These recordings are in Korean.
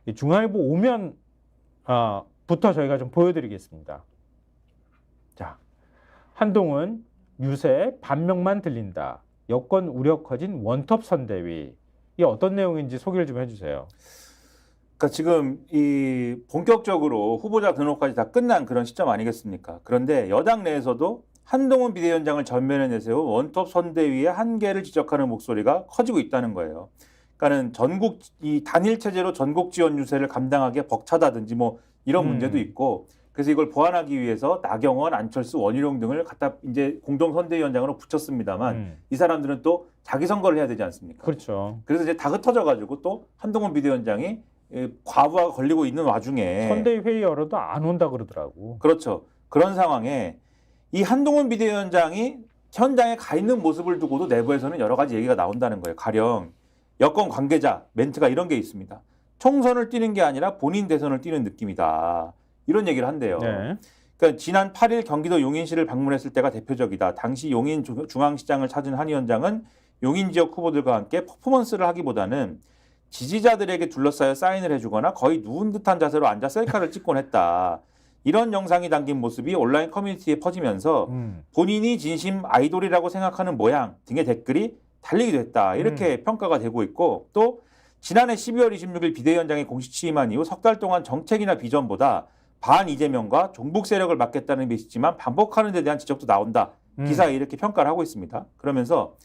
이 중앙일보 오면 부터 저희가 좀 보여드리겠습니다. 자, 한동훈 유세 반명만 들린다. 여권 우려 커진 원톱 선대위. 이게 어떤 내용인지 소개를 좀 해주세요. 그러니까 지금 이 본격적으로 후보자 등록까지 다 끝난 그런 시점 아니겠습니까? 그런데 여당 내에서도 한동훈 비대위원장을 전면에 내세운 원톱 선대위의 한계를 지적하는 목소리가 커지고 있다는 거예요. 그러니까는 전국 이 단일 체제로 전국 지원 유세를 감당하기에 벅차다든지 뭐 이런 문제도 있고, 그래서 이걸 보완하기 위해서 나경원, 안철수, 원희룡 등을 갖다 이제 공동 선대위원장으로 붙였습니다만 이 사람들은 또 자기 선거를 해야 되지 않습니까? 그렇죠. 그래서 이제 다 흩어져 가지고 또 한동훈 비대위원장이 과부하가 걸리고 있는 와중에 선대위 회의 열어도 안 온다 그러더라고. 그렇죠. 그런 상황에 이 한동훈 비대위원장이 현장에 가 있는 모습을 두고도 내부에서는 여러 가지 얘기가 나온다는 거예요. 가령 여권 관계자 멘트가 이런 게 있습니다. 총선을 뛰는 게 아니라 본인 대선을 뛰는 느낌이다. 이런 얘기를 한대요. 네. 그러니까 지난 8일 경기도 용인시를 방문했을 때가 대표적이다. 당시 용인 중앙시장을 찾은 한 위원장은 용인 지역 후보들과 함께 퍼포먼스를 하기보다는 지지자들에게 둘러싸여 사인을 해주거나 거의 누운 듯한 자세로 앉아 셀카를 찍곤 했다. 이런 영상이 담긴 모습이 온라인 커뮤니티에 퍼지면서 본인이 진심 아이돌이라고 생각하는 모양 등의 댓글이 달리기도 했다. 이렇게 평가가 되고 있고, 또 지난해 12월 26일 비대위원장이 공식 취임한 이후 석 달 동안 정책이나 비전보다 반 이재명과 종북 세력을 막겠다는 메시지만 반복하는 데 대한 지적도 나온다. 기사에 이렇게 평가를 하고 있습니다. 그러면서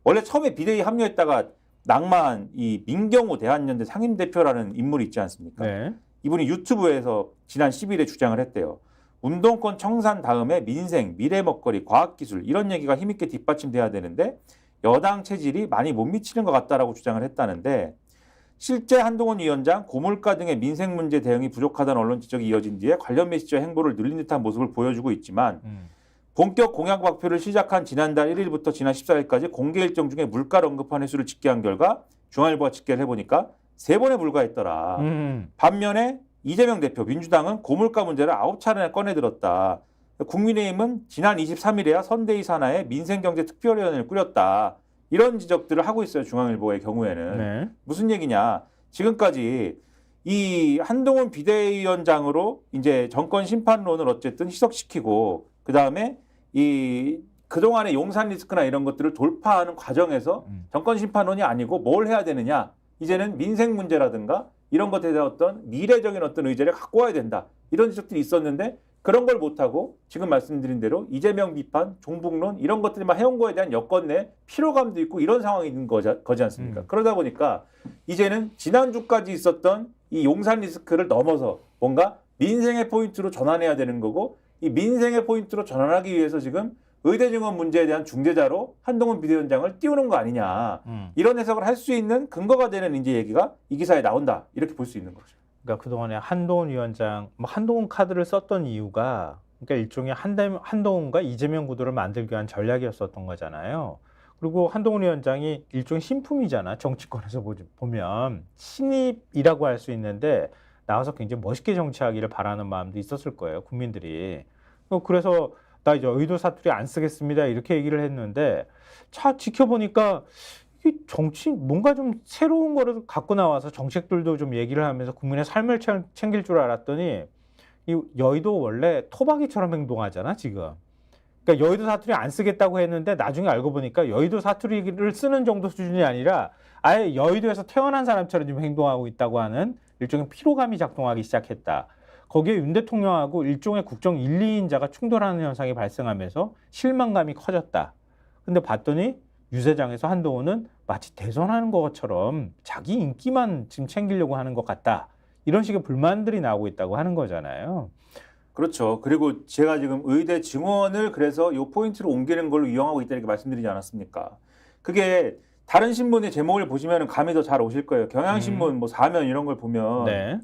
원래 처음에 비대위 합류했다가 낭만 이 민경호 대한연대 상임대표라는 인물이 있지 않습니까? 네. 이분이 유튜브에서 지난 10일에 주장을 했대요. 운동권 청산 다음에 민생, 미래 먹거리, 과학기술 이런 얘기가 힘있게 뒷받침돼야 되는데 여당 체질이 많이 못 미치는 것 같다라고 주장을 했다는데, 실제 한동훈 위원장 고물가 등의 민생 문제 대응이 부족하다는 언론 지적이 이어진 뒤에 관련 메시지와 행보를 늘린 듯한 모습을 보여주고 있지만 본격 공약 발표를 시작한 지난달 1일부터 지난 14일까지 공개 일정 중에 물가를 언급한 횟수를 집계한 결과 중앙일보가 집계를 해보니까 3번에 불과했더라. 반면에 이재명 대표 민주당은 고물가 문제를 9차례나 꺼내들었다. 국민의힘은 지난 23일에야 선대위 산하에 민생경제특별위원회를 꾸렸다. 이런 지적들을 하고 있어요. 중앙일보의 경우에는. 네. 무슨 얘기냐. 지금까지 이 한동훈 비대위원장으로 이제 정권 심판론을 어쨌든 희석시키고, 그다음에 이 그동안의 용산 리스크나 이런 것들을 돌파하는 과정에서 정권 심판론이 아니고 뭘 해야 되느냐. 이제는 민생 문제라든가 이런 것에 대한 어떤 미래적인 어떤 의제를 갖고 와야 된다. 이런 지적들이 있었는데 그런 걸 못하고 지금 말씀드린 대로 이재명 비판, 종북론 이런 것들만 해온 거에 대한 여권 내 피로감도 있고 이런 상황이 있는 거지 않습니까? 그러다 보니까 이제는 지난주까지 있었던 이 용산 리스크를 넘어서 뭔가 민생의 포인트로 전환해야 되는 거고, 이 민생의 포인트로 전환하기 위해서 지금 의대 증원 문제에 대한 중재자로 한동훈 비대위원장을 띄우는 거 아니냐. 이런 해석을 할 수 있는 근거가 되는 이제 얘기가 이 기사에 나온다. 이렇게 볼 수 있는 거죠. 그러니까 그동안에 한동훈 위원장, 한동훈 카드를 썼던 이유가 그러니까 일종의 한동훈과 이재명 구도를 만들기 위한 전략이었었던 거잖아요. 그리고 한동훈 위원장이 일종의 신품이잖아. 정치권에서 보면 신입이라고 할 수 있는데 나와서 굉장히 멋있게 정치하기를 바라는 마음도 있었을 거예요. 국민들이. 그래서 나 이제 의도 사투리 안 쓰겠습니다. 이렇게 얘기를 했는데 지켜보니까 이 정치 뭔가 좀 새로운 거를 갖고 나와서 정책들도 좀 얘기를 하면서 국민의 삶을 챙길 줄 알았더니 이 여의도 원래 토박이처럼 행동하잖아 지금. 그러니까 여의도 사투리 안 쓰겠다고 했는데 나중에 알고 보니까 여의도 사투리를 쓰는 정도 수준이 아니라 아예 여의도에서 태어난 사람처럼 좀 행동하고 있다고 하는 일종의 피로감이 작동하기 시작했다. 거기에 윤 대통령하고 일종의 국정 1, 2인자가 충돌하는 현상이 발생하면서 실망감이 커졌다. 근데 봤더니 유세장에서 한동훈은 마치 대선하는 것처럼 자기 인기만 지금 챙기려고 하는 것 같다. 이런 식의 불만들이 나오고 있다고 하는 거잖아요. 그렇죠. 그리고 제가 지금 의대 증원을 그래서 이 포인트로 옮기는 걸로 이용하고 있다 이렇게 말씀드리지 않았습니까? 그게 다른 신문의 제목을 보시면 감이 더 잘 오실 거예요. 경향신문 뭐 사면 이런 걸 보면 네.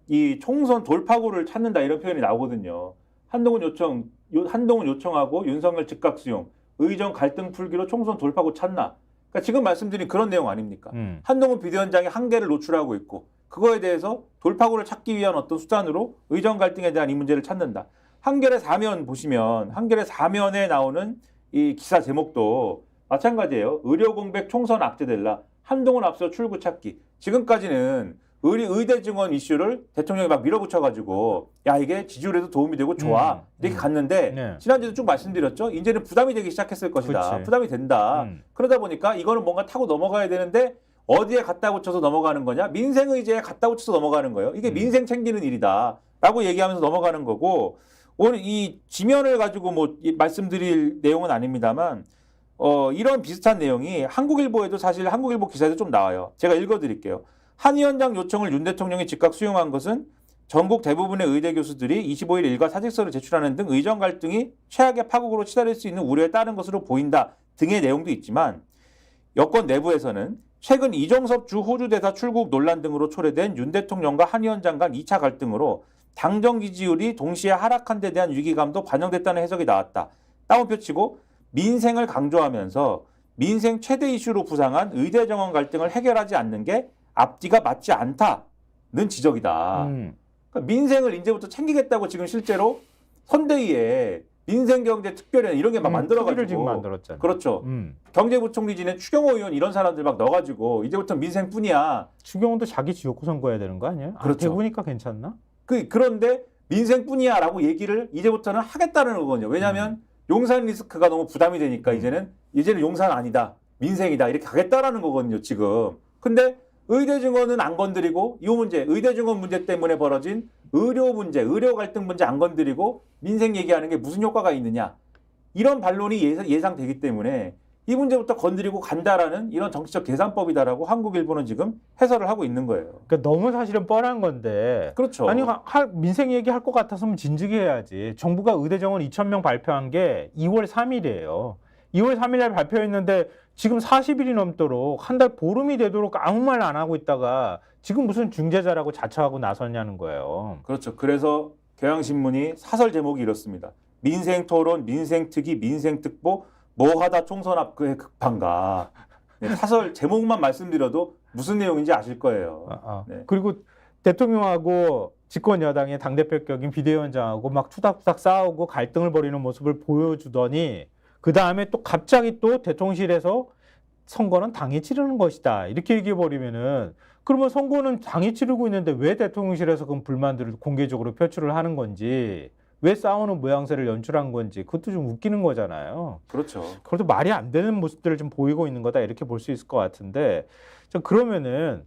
이 총선 돌파구를 찾는다 이런 표현이 나오거든요. 한동훈 요청하고 윤석열 즉각 수용, 의정 갈등 풀기로 총선 돌파구 찾나? 그러니까 지금 말씀드린 그런 내용 아닙니까? 한동훈 비대위원장이 한계를 노출하고 있고 그거에 대해서 돌파구를 찾기 위한 어떤 수단으로 의정 갈등에 대한 이 문제를 찾는다. 한겨레 사면 보시면 한겨레 사면에 나오는 이 기사 제목도 마찬가지예요. 의료 공백 총선 악재될라. 한동훈 앞서 출구 찾기. 지금까지는 의대 증원 이슈를 대통령이 막 밀어붙여가지고 야 이게 지지율에도 도움이 되고 좋아 이렇게 갔는데 네. 지난주에도 쭉 말씀드렸죠. 이제는 부담이 되기 시작했을 것이다. 그치. 부담이 된다. 그러다 보니까 이거는 뭔가 타고 넘어가야 되는데 어디에 갖다 붙여서 넘어가는 거냐? 민생의제에 갖다 붙여서 넘어가는 거예요. 이게 민생 챙기는 일이다라고 얘기하면서 넘어가는 거고 오늘 이 지면을 가지고 뭐 말씀드릴 내용은 아닙니다만 이런 비슷한 내용이 한국일보에도 사실 한국일보 기사에도 좀 나와요. 제가 읽어드릴게요. 한 위원장 요청을 윤 대통령이 즉각 수용한 것은 전국 대부분의 의대 교수들이 25일 일과 사직서를 제출하는 등 의정 갈등이 최악의 파국으로 치달을 수 있는 우려에 따른 것으로 보인다 등의 내용도 있지만 여권 내부에서는 최근 이종섭 주 호주 대사 출국 논란 등으로 초래된 윤 대통령과 한 위원장 간 2차 갈등으로 당정 지지율이 동시에 하락한 데 대한 위기감도 반영됐다는 해석이 나왔다. 따옴표 치고 민생을 강조하면서 민생 최대 이슈로 부상한 의대 정원 갈등을 해결하지 않는 게 앞뒤가 맞지 않다는 지적이다. 그러니까 민생을 이제부터 챙기겠다고 지금 실제로 선대위에 민생경제특별위원 이런 게 막 만들어가지고 지금 만들었잖아요. 그렇죠. 경제부총리 지낸 추경호 의원 이런 사람들 막 넣어가지고 이제부터 민생뿐이야. 추경호도 자기 지역구 선거해야 되는 거 아니에요? 그렇죠. 대구니까 괜찮나? 그런데 민생뿐이야라고 얘기를 이제부터는 하겠다는 거거든요. 왜냐하면 용산 리스크가 너무 부담이 되니까 이제는 용산 아니다. 민생이다. 이렇게 가겠다라는 거거든요. 지금. 근데 의대 증원은 안 건드리고 이 문제, 의대 증원 문제 때문에 벌어진 의료 문제, 의료 갈등 문제 안 건드리고 민생 얘기하는 게 무슨 효과가 있느냐. 이런 반론이 예상되기 때문에 이 문제부터 건드리고 간다라는 이런 정치적 계산법이다라고 한국일보는 지금 해설을 하고 있는 거예요. 그러니까 너무 사실은 뻔한 건데. 그렇죠. 아니 민생 얘기할 것 같았으면 진즉에 해야지. 정부가 의대 정원 2,000명 발표한 게 2월 3일이에요. 2월 3일에 발표했는데 지금 40일이 넘도록 한 달 보름이 되도록 아무 말 안 하고 있다가 지금 무슨 중재자라고 자처하고 나섰냐는 거예요. 그렇죠. 그래서 경향신문이 사설 제목이 이렇습니다. 민생토론, 민생특위, 민생특보 뭐하다 총선 앞그의 급한가. 네, 사설 제목만 말씀드려도 무슨 내용인지 아실 거예요. 네. 그리고 대통령하고 집권 여당의 당대표 격인 비대위원장하고 막 투닥투닥 싸우고 갈등을 벌이는 모습을 보여주더니 그 다음에 또 갑자기 또 대통령실에서 선거는 당이 치르는 것이다. 이렇게 얘기해버리면은 그러면 선거는 당이 치르고 있는데 왜 대통령실에서 그 불만들을 공개적으로 표출을 하는 건지 왜 싸우는 모양새를 연출한 건지 그것도 좀 웃기는 거잖아요. 그렇죠. 그것도 말이 안 되는 모습들을 좀 보이고 있는 거다 이렇게 볼 수 있을 것 같은데 그러면은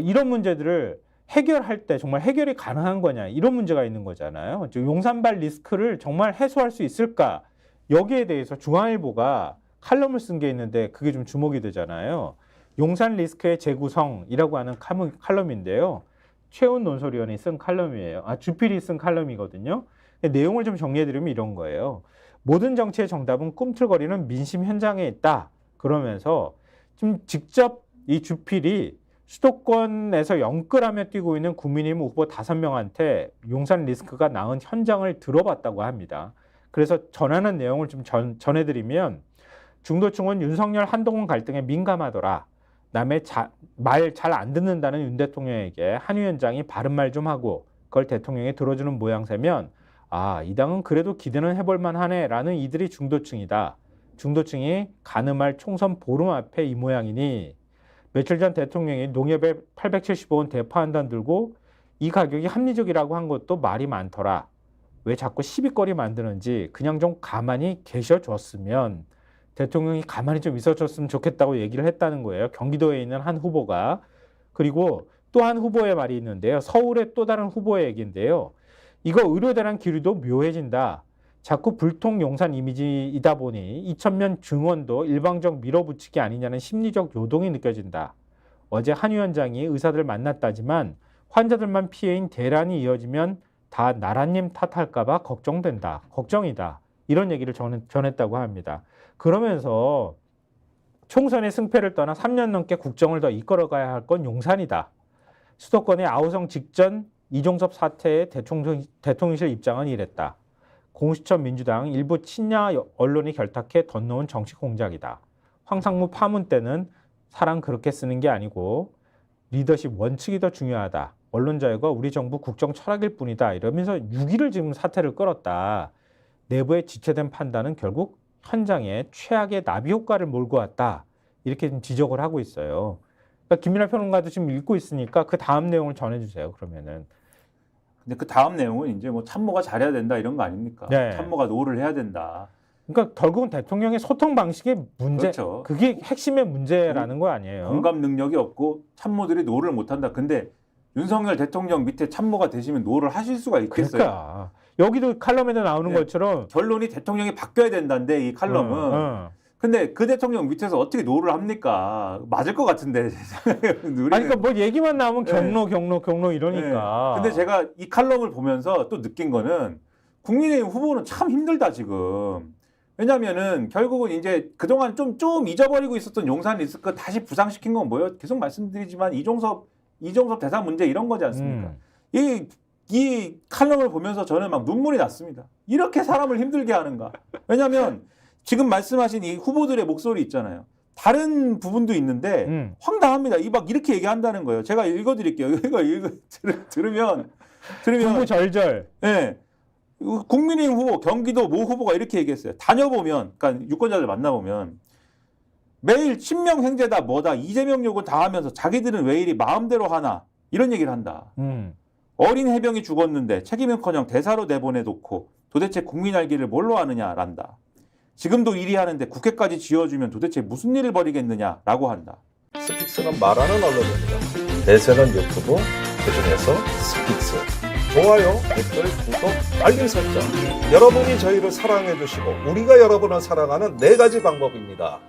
이런 문제들을 해결할 때 정말 해결이 가능한 거냐 이런 문제가 있는 거잖아요. 용산발 리스크를 정말 해소할 수 있을까? 여기에 대해서 중앙일보가 칼럼을 쓴 게 있는데 그게 좀 주목이 되잖아요. 용산 리스크의 재구성이라고 하는 칼럼인데요. 최훈 논설위원이 쓴 칼럼이에요. 주필이 쓴 칼럼이거든요. 내용을 좀 정리해드리면 이런 거예요. 모든 정치의 정답은 꿈틀거리는 민심 현장에 있다. 그러면서 지금 직접 이 주필이 수도권에서 영끌하며 뛰고 있는 국민의힘 후보 5명한테 용산 리스크가 낳은 현장을 들어봤다고 합니다. 그래서 전하는 내용을 좀 전해드리면 중도층은 윤석열 한동훈 갈등에 민감하더라. 남의 말 잘 안 듣는다는 윤 대통령에게 한 위원장이 바른 말 좀 하고 그걸 대통령이 들어주는 모양새면 이 당은 그래도 기대는 해볼 만하네 라는 이들이 중도층이다. 중도층이 가늠할 총선 보름 앞에 이 모양이니 며칠 전 대통령이 농협에 875원 대파 한 단 들고 이 가격이 합리적이라고 한 것도 말이 많더라. 왜 자꾸 시비거리 만드는지 그냥 좀 가만히 계셔줬으면 대통령이 가만히 좀 있어줬으면 좋겠다고 얘기를 했다는 거예요. 경기도에 있는 한 후보가. 그리고 또 한 후보의 말이 있는데요. 서울의 또 다른 후보의 얘기인데요. 이거 의료대란 기류도 묘해진다. 자꾸 불통 용산 이미지이다 보니 2,000명 증원도 일방적 밀어붙이기 아니냐는 심리적 요동이 느껴진다. 어제 한 위원장이 의사들 만났다지만 환자들만 피해인 대란이 이어지면 다 나라님 탓할까 봐 걱정된다. 걱정이다. 이런 얘기를 전했다고 합니다. 그러면서 총선의 승패를 떠나 3년 넘게 국정을 더 이끌어가야 할 건 용산이다. 수도권의 아우성 직전 이종섭 사태의 대통령실 입장은 이랬다. 공수처 민주당 일부 친야 언론이 결탁해 덧놓은 정치 공작이다. 황상무 파문 때는 사람 그렇게 쓰는 게 아니고 리더십 원칙이 더 중요하다. 언론 자유가 우리 정부 국정 철학일 뿐이다. 이러면서 6일을 지금 사태를 끌었다. 내부에 지체된 판단은 결국 현장에 최악의 나비 효과를 몰고 왔다. 이렇게 좀 지적을 하고 있어요. 그러니까 김민하 평론가도 지금 읽고 있으니까 그 다음 내용을 전해주세요. 그러면은. 근데 그 다음 내용은 이제 뭐 참모가 잘해야 된다 이런 거 아닙니까? 네. 참모가 노를 해야 된다. 그러니까 결국은 대통령의 소통 방식의 문제, 그렇죠. 그게 핵심의 문제라는 거 아니에요? 공감 능력이 없고 참모들이 노를 못한다. 근데 윤석열 대통령 밑에 참모가 되시면 노를 하실 수가 있겠어요? 그러니까 여기도 칼럼에도 나오는 네. 것처럼 결론이 대통령이 바뀌어야 된다는데 이 칼럼은. 근데 그 대통령 밑에서 어떻게 노를 합니까? 맞을 것 같은데. 아니 그러니까 뭐 얘기만 나오면 경로 이러니까. 네. 근데 제가 이 칼럼을 보면서 또 느낀 거는 국민의힘 후보는 참 힘들다 지금. 왜냐면은 결국은 이제 그동안 좀 잊어버리고 있었던 용산 리스크 다시 부상시킨 건 뭐예요? 계속 말씀드리지만 이종섭 대상 문제 이런 거지 않습니까? 이 칼럼을 보면서 저는 막 눈물이 났습니다. 이렇게 사람을 힘들게 하는가? 왜냐하면 지금 말씀하신 이 후보들의 목소리 있잖아요. 다른 부분도 있는데 황당합니다. 막 이렇게 얘기한다는 거예요. 제가 읽어드릴게요. 이거 들으면 후보절절. 네. 국민의힘 후보, 경기도 모 후보가 이렇게 얘기했어요. 다녀보면, 그러니까 유권자들 만나보면 매일 친명 행제다 뭐다 이재명 욕은 다 하면서 자기들은 왜 이리 마음대로 하나 이런 얘기를 한다. 어린 해병이 죽었는데 책임은커녕 대사로 내보내놓고 도대체 국민 알기를 뭘로 아느냐란다. 지금도 일이 하는데 국회까지 지어주면 도대체 무슨 일을 벌이겠느냐라고 한다. 스픽스는 말하는 언론입니다. 대세는 유튜브, 그중에서 스픽스. 좋아요, 댓글, 구독, 알림 설정. 여러분이 저희를 사랑해 주시고 우리가 여러분을 사랑하는 4가지 방법입니다.